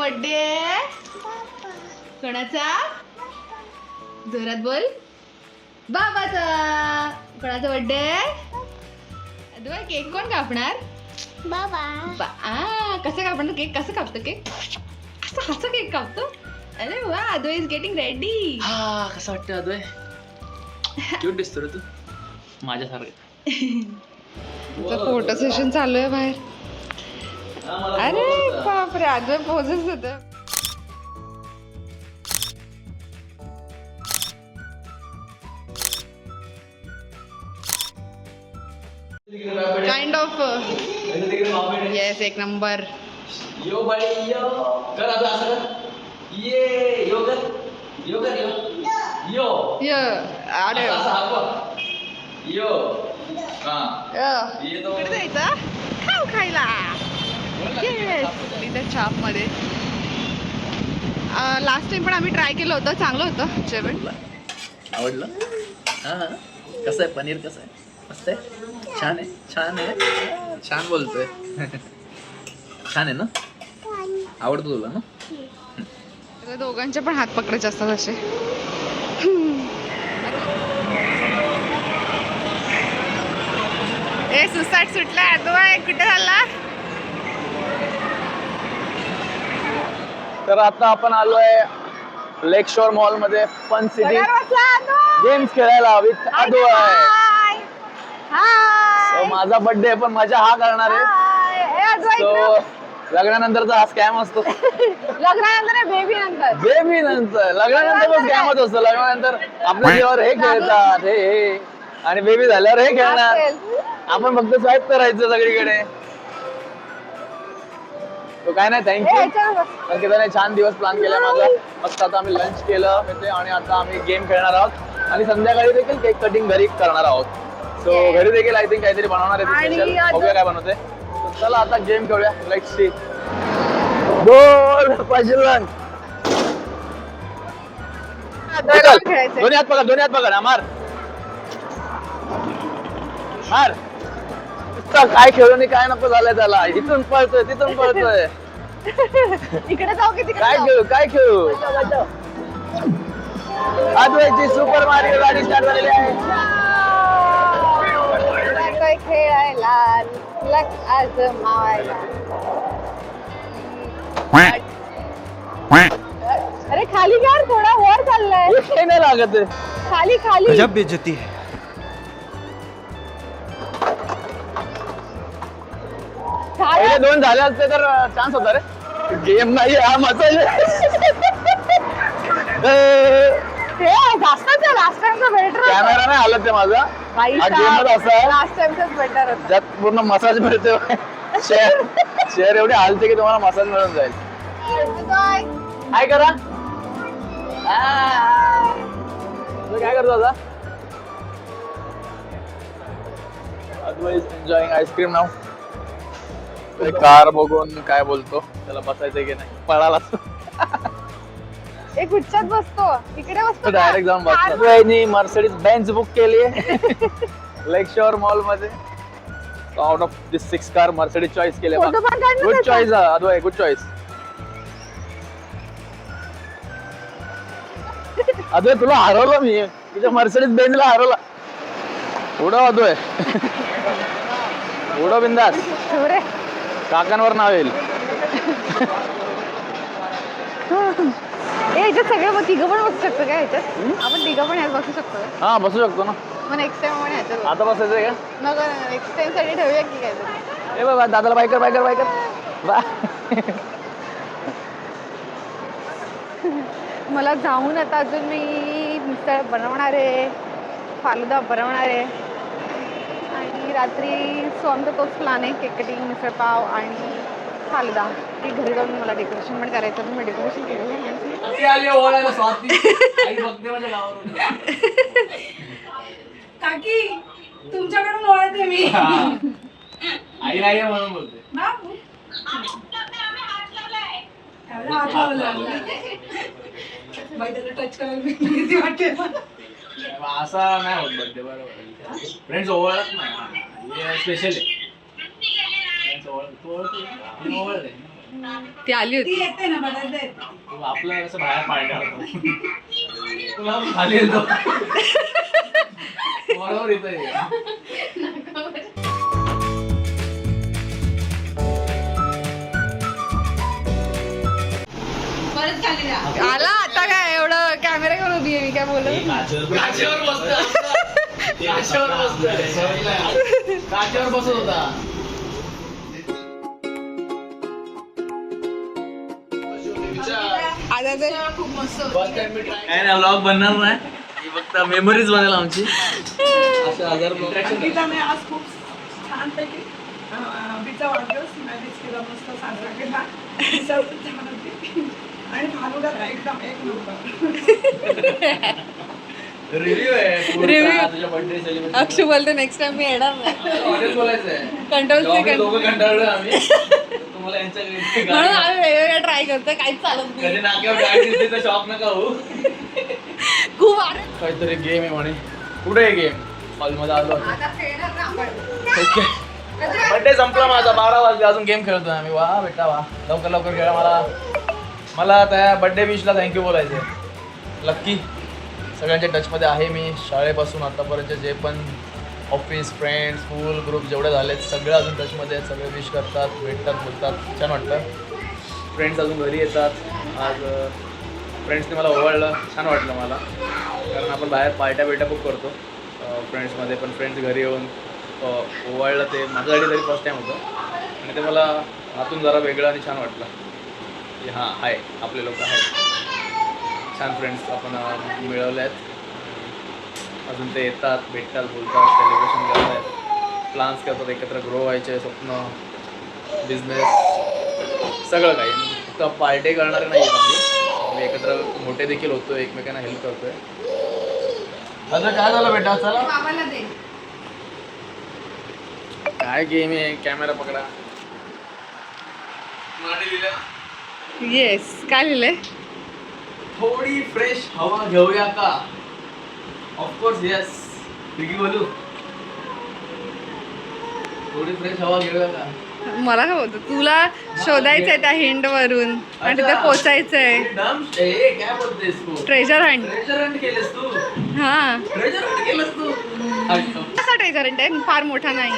Birthday? कोणाचा? जोरात बोल. बाबाचा. कोणाचा बर्थडे? अद्वय केक कोण कापणार? बाबा. कसं कापणार केक? कसं कापतो केक? असं केक कापतो? अरे वा, अद्वय इज गेटिंग रेडी. हा कसं वाटतं अद्वय? क्यूट दिसतो रे तू माझ्यासारखं. फोटो सेशन चालू आहे बाहेर. अरे बापरे, अद्वय पोझच होत. काइंड ऑफ येस, एक नंबर. यो बाई यो कर आता असं कर. ये यो कर यो कर यो यो अरे असं हात यो हा ये तो इकडे जायचं खाऊ खायला. इथं चाप मध्ये लास्ट टाइम पण आम्ही ट्राय केलं होतं, चांगलं होतं जेवण. आवडलं? हा कसं आहे पनीर? कसं आहे? मस्त आहे? छान आहे? छान आहे? छान बोलतोय. छान आहे ना? आवडतं तुला ना? त्याला दोघांचे पण हात पकडायचे असतात असे. ए सुसाट सुटला अद्वय, कुठे झाला? तर आता आपण आलोय लेक शोर मॉल मध्ये फन सिटी गेम्स खेळायला विथ अद्वय. So, माझा बर्थडे पण मजा हा करणार आहे. So, लग्नानंतरचा हा स्कॅम असतो. लग्नानंतर बेबी नंतर. बेबी नंतर लग्नानंतर पण स्कॅमच असतो. लग्नानंतर आपल्या जीवावर हे खेळतात हे आणि बेबी झाल्यावर हे खेळणार. आपण फक्त स्वाईप करायचं सगळीकडे. तो काय नाही, थँक्यू. त्याने छान दिवस प्लॅन केला माझा. मस्त आता आम्ही लंच केलं मिळते आणि आता आम्ही गेम खेळणार आहोत आणि संध्याकाळी देखील केक कटिंग घरी करणार आहोत. सो घरी देखील आय थिंक काहीतरी बनवणार आहे स्पेशल. बघूया काय बनवते. चला आता गेम खेळूया. Let's see. गोल पजलन. दोन्ही हात पकड. मार मार. काय खेळून काय नको झालंय त्याला. इथून पळतोय तिथून पळतोय. इकडे जाऊ की तिकडे काय खेळू अद्वैची सुपर मारिओ गाडी स्टार्ट झालेली आहे. खेळायला लक आज मावायला. अरे खाली घ्या, थोडा वर चाललाय. नाही लागत खाली खाली. गजब बेइज्जती है. पहिले दोन झाले असते तर चान्स होता रे. गेम नाही हा मसाज. कॅमेरा नाही हालत आहे माझा. हा गेमच असा आहे लास्ट टाइमच बेटर होता. ज्यात पूर्ण मसाज मिळते. शेअर एवढे हालते की तुम्हाला मसाज मिळून जाईल. काय करा काय करतो आता? अदरवाइज एन्जॉयिंग आईस्क्रीम नाव. कार बघून काय बोलतो, त्याला बसायचं की नाही. पळाला एक गुच्छात बसतो, इकडे बसतो. डायरेक्ट जाऊन बसतो. मर्सिडीज बेंझ बुक केली आहे लेक शोर मॉल मध्ये. Out of this 6 car Mercedes choice केली. Good choice Advay, good choice. Advay तुला हरवलं मी. तुझ्या मर्सिडीज बेंझला हरवला. उडव अद्वय. उडव बिंदास. काकांवर नाव येईल. याच्यात सगळे मग तिघं पण बसू शकतो का? ह्याच्यात आपण तिघं पण ह्यात बसू शकतो का? हा बसू शकतो ना. मग नेक्स्ट टाइम आपण ह्याच्यात आता बसायचंय का? नको, नेक्स्ट टाइम साठी ठेवूया की काय. ए बाबा दादाला बायकर बायकर बायकर बा. मला जाऊन आता अजून मी मिसळ बनवणार आहे, फालुदा बनवणार आहे आणि रात्री सो आमचा तोच प्लॅन आहे. केक कटिंग, मिसळ पाव आणि फालुदा. की घरी जाऊन मला डेकोरेशन पण करायचं. मी डेकोरेशन केलेलं. काकी तुमच्याकडून ओळखते मी. आई नाही म्हणून बोलते. टच करायला वाटते. असा नाही होत बर्थडे. बरोबर फ्रेंड्स ओळख नाही स्पेशल आहे. ती आली ती होती. येते ना बऱ्याचदा येते. आपलं कसं बाहेर पाडणार तुला खाली येतो बरोबर येतोय. परत खाली जा. आला आता काय एवढं कॅमेरा घेऊन उभी आहे मी काय बोलत. काचेवर बसत होता. आता ते खूप मस्त काय ना ब्लॉग बनणार नाही ही फक्त मेमरीज बनेल आमची. असे हजार अंकिताने आज खूप छानपैकी बीचा वाढदिवस मॅनेज केला, मस्त साजरा केला. बीचा पण छान होती आणि फालुदा एकदम एक नंबर. रिव्ह्यू आहे Review. तुझ्या बर्थडे सेलिब्रेशन. अक्षू बोलते नेक्स्ट टाइम मी येणार नाही. ऑडियन्स बोलायचंय. कंट्रोल आम्ही दोघं कंटाळलोय आम्ही. तुम्हाला यांच्या घरी म्हणून गाडी- आम्ही वेगवेगळं ट्राय करतोय, काहीच चालत कधी नाही. नाक्यावर गाडी दिसली तर शॉक नका होऊ. खूप अरे काहीतरी गेम आहे म्हणे. कुठे आहे गेम? हॉलमध्ये आलो होतो. आता खेळणार ना आपण. ओके. बर्थडे संपला माझा, 12 वाजले, अजून गेम खेळतोय आम्ही. वा बेटा वा, लवकर लवकर खेळा. मला त्या बर्थडे विशला थँक्यू बोलायचं. लक्की सगळ्यांच्या टचमध्ये आहे मी. शाळेपासून आतापर्यंत जे पण ऑफिस फ्रेंड्स स्कूल ग्रुप जेवढे झालेत सगळे अजून टचमध्ये आहेत. सगळे विश करतात, भेटतात, बोलतात, छान वाटतं. फ्रेंड्स अजून घरी येतात. आज फ्रेंड्सने मला ओवाळलं, छान वाटलं मला. कारण आपण बाहेर पार्ट्या खूप करतो फ्रेंड्समध्ये, पण फ्रेंड्स घरी येऊन ओवाळलं ते माझ्यासाठी तरी फर्स्ट टाईम होतं. आणि ते मला आतून जरा वेगळं आणि छान वाटलं की हां आहे, आपले लोक आहेत. छान फ्रेंड्स आपण मिळवले आहेत. अजून ते येतात, भेटतात, बोलतात, सेलिब्रेशन करतात, प्लान्स करतात, एकत्र ग्रो व्हायचे स्वप्न, बिझनेस, सगळं काही. फक्त पार्टी करणारे नाही आहेत आम्ही एकत्र मोठे देखील होतो, एकमेकांना हेल्प करतोय. आता काय झालं बेटा? चला बाबाला दे. काय गेम आहे? कॅमेरा पकडा. येस, काय लिहिलंय? थोडी फ्रेश हवा घेऊया का? Of course yes. ठीक बोलू, थोडी फ्रेश हवा घेऊया का? मला काय बोलतो, तुला शोधायचंय त्या हिंड वरून आणि तिथे पोचायचंय. काय बोलतेस तू? Treasure hunt. ट्रेजर हंट केलेस तू? हा, ट्रेजर हंट केलंस तू? कसा ट्रेजर हंट आहे, फार मोठा नाही.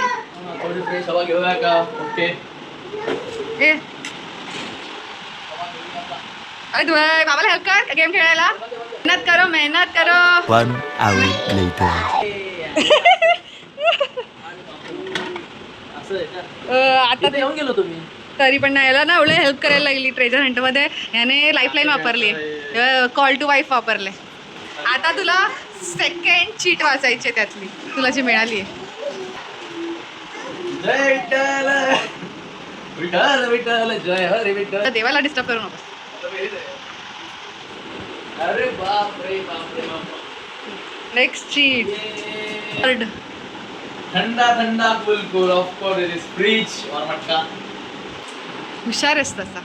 थोडी फ्रेश हवा घेऊया का? ओके. ए अरे तू बाबाला हेल्प कर गेम खेळायला. मेहनत करो. 1 hour later. असं आहे का? आता इथे येऊन गेलो तुम्ही. तरी पण नाही, याला ना एवढं हेल्प करायला लागली ट्रेजर हंट मध्ये. याने लाईफलाईन वापरली, कॉल टू वाईफ वापरले. आता तुला सेकंड चीट वाचायची त्यातली, तुला जी मिळाली आहे. जय विठ्ठल विठ्ठल विठ्ठल जय हरी विठ्ठल. देवाला डिस्टर्ब करू नको. अरे बाप रे बाप रे बाप. Next cheat. ये. ठंडा ठंडा cool cool. Of course it is freeze और मटका. हुशार आहेस तसा.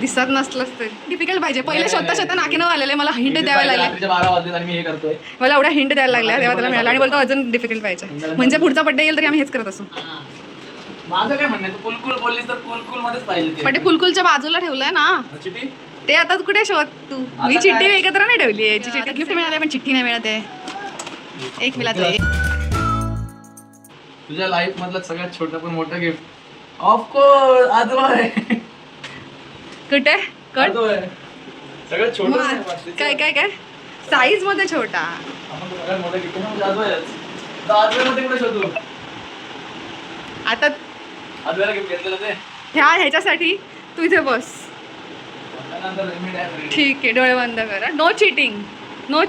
दिसत नसलंच तरी डिफिकल्ट पाहिजे. पहिले स्वतः नाकीनं आलेले, मला हिंट द्यावे लागले. रात्रीचे 12 वाजले आणि मी हे करतोय. मला एवढा हिंट द्यायला लागला तेव्हा त्याला मिळाला आणि बोलतो अजून डिफिकल्ट पाहिजे. म्हणजे पुढचा बड्डे येईल तरी आम्ही हेच करत असू. माझं काय म्हणणं आहे, तू कुलकुल बोललीस तर कुलकुल मध्येच पाहिजे पण ते कुलकुलच्या बाजूला ठेवलंय ना चिठी. ते. आता कुठे शोध तू. मी आता चिठ्ठी काय? एकत्र नाही ठेवली आहे. चिठ्ठी गिफ्ट मिळाले पण चिठ्ठी नाही मिळते. एक मिळालं. तुझ्या लाईफ मधलं सगळ्यात छोटं पण मोठं गिफ्ट ऑफकोर्स आजोय. कुठे कट आजोय सगळ्यात छोटं. काय काय काय साईज मध्ये छोटा. आपण तर सगळ्यात मोठं गिफ्ट म्हणजे आजोयच. तर आजोयमध्ये कुठे शोधू? आता आजोयला गिफ्ट घेतलेलं ते ह्याच्यासाठी तू इथे बस. त्यानंतर रेमिड आहे. ठीक आहे, डोळे बंद करा. No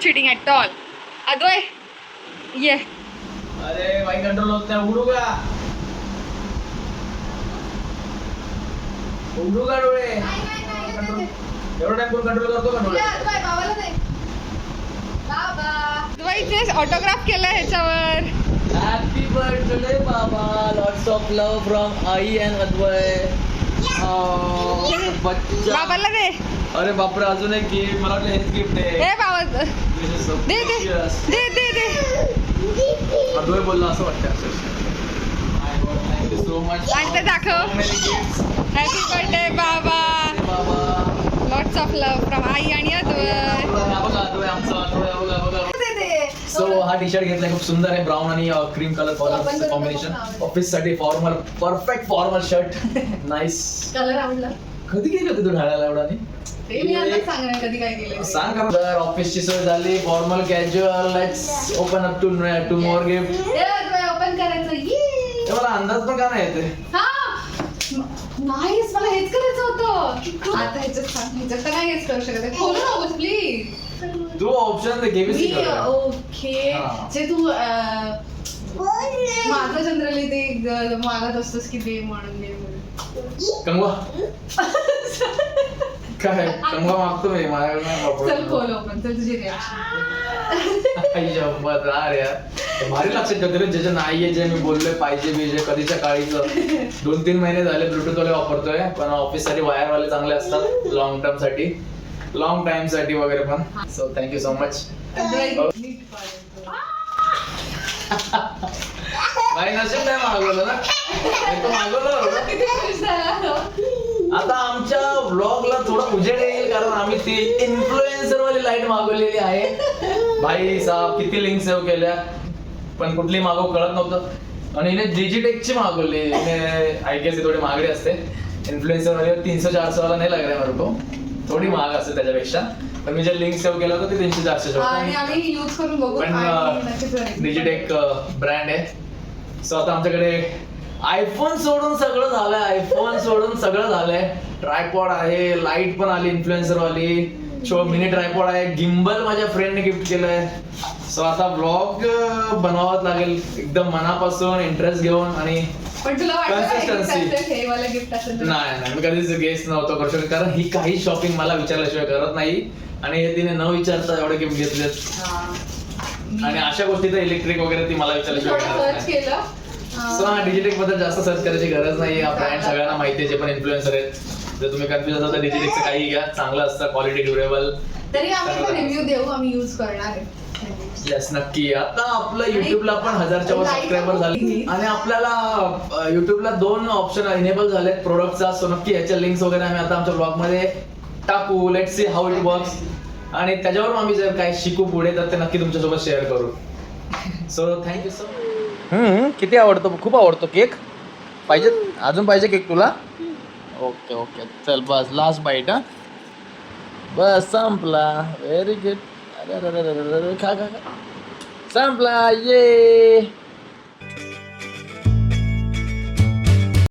cheating at all. Advay ये. अरे बाई कंट्रोल होत नाही. उघडू का? उघडू का डोळे? एवढा टाइम कोण कंट्रोल करतो का डोळे? अद्वैतने ऑटोग्राफ केलाय ह्याच्यावर. हॅपी बर्थडे बाबा. लॉट्स ऑफ लव्ह फ्रॉम आई अँड अद्वय. बच्चा. बाबाला दे. अरे बापरे, अजून एक गिफ्ट. मला वाटलं हेच गिफ्ट आहे. ए बाबा This is so they they precious. दे दे दे. अद्वय बोलला असं वाटतं. Thank you so much. आणि ते दाखव. हॅपी बर्थडे बाबा. लॉट्स ऑफ लव्ह फ्रॉम आई आणि अद्वय. सो हा टी शर्ट घेतलाय, खूप सुंदर आहे. ब्राऊन आणि क्रीम कलर कॉम्बिनेशन. ऑफिस साठी formal, perfect formal shirt. Nice. Colour आवडला. कधी गेली होती तू ढाळ्याला एवढा? ते मी आता सांगणार कधी काय केलं. सांग का जर ऑफिसची सोय झाली, formal casual. Let's open up to more gift. Open करायचं. ये मला अंदाज पण का नाही येते. हा नाहीच, मला हेच करायचं होतं. आता ह्याच्यात तर नाही हेच करू शकत. खोलू नकोस प्लीज. तू ऑप्शन दे, केबीसी कर. ओके. हा. जे तू माझं जनरली ते मागत असतोस की दे म्हणून दे म्हणून. कंगवा काय कंगवा मागतो मी, माझ्याकडे नाही चल वापरत. खोल ओपन. चल तुझी रिॲक्शन. आई शपथ यार, भारी लक्षात ठेवते रे. ज्याच्या नाहीये, जे मी बोललोय पाहिजे बिजे कधीच्या काळीचं. 2-3 महिने झाले ब्लूटूथ वाले वापरतोय, पण ऑफिस साठी वायर वाले चांगले असतात. लॉंग टर्म साठी, लॉंग टाइम साठी वगैरे पण. So thank you so much. नाही नसेल नाही मागवलं ना, नाही तर मागवलं होतं. आता आमच्या व्लॉगला थोडा उजेड येईल, कारण आम्ही ती इन्फ्लुएन्सर वाली लाईट मागवलेली आहे. भाई साहेब किती लिंक सेव्ह केल्या, पण कुठली मागव कळत नव्हतं. आणि हिने डिजिटेकची मागवली. आय गेस थोडी महागडी असते. इन्फ्लुएन्सर वाली 300-400 वाला नाही लागला मेरे को, थोडी महाग असते त्याच्यापेक्षा. पण मी जे लिंक सेव्ह केलं होतं ते 300-400 आणि आम्ही यूज करून बघू. पण डिजिटेक ब्रँड आहे. सो आता आमच्याकडे आयफोन सोडून सगळं झालंय. आयफोन सोडून सगळं झालंय. ट्रायपॉड आहे, लाईट पण आली इन्फ्लुएन्सर वाली, मिनी ट्रायपॉड आहे, गिम्बल माझ्या फ्रेंडने गिफ्ट केलंय. सो आता ब्लॉग बनवावाच लागेल एकदम मनापासून, इंटरेस्ट घेऊन. आणि पण तुला Consistency. हे वाला गिफ्ट असेल. नाही मी कधीच गेस नव्हतो करू शकत, कारण ही काही शॉपिंग मला विचारल्याशिवाय करत नाही. आणि हे तिने न विचारता एवढे गिफ्ट घेतलेत. आणि अशा गोष्टी तर इलेक्ट्रिक वगैरे ती मला विचारल्याशिवाय करत सर्च नाही. केलं. सो हा डिजिटेक बद्दल जास्त सर्च करायची गरज नाही. हा ब्रँड सगळ्यांना माहिती आहे, जे पण इन्फ्लुएन्सर आहेत. जर तुम्ही कन्फ्युज असाल तर डिजिटेकचं काही घ्या, चांगलं असतं, क्वालिटी ड्युरेबल. तरी आम्ही रिव्ह्यू देऊ, आम्ही यूज करणार आहे. येस नक्की. आता आपलं युट्यूबला पण 1000च्या वर सबस्क्रायबर झाले, आणि आपल्याला युट्यूबला 2 ऑप्शन इनेबल झालेत प्रोडक्टचा. सो नक्की याच्या लिंक्स वगैरे आम्ही आता आमच्या ब्लॉग मध्ये टाकू. Let's see how it works. आणि त्याच्यावर आम्ही जर काय शिकू पुढे तर ते नक्की तुमच्यासोबत शेअर करू. So thank you so much. किती आवडतो? खूप आवडतो केक. पाहिजे अजून? पाहिजे केक तुला? ओके ओके चल बस लास्ट बाईट. हा बस संपला. Very good. अरे खा खा खा. संपला. ये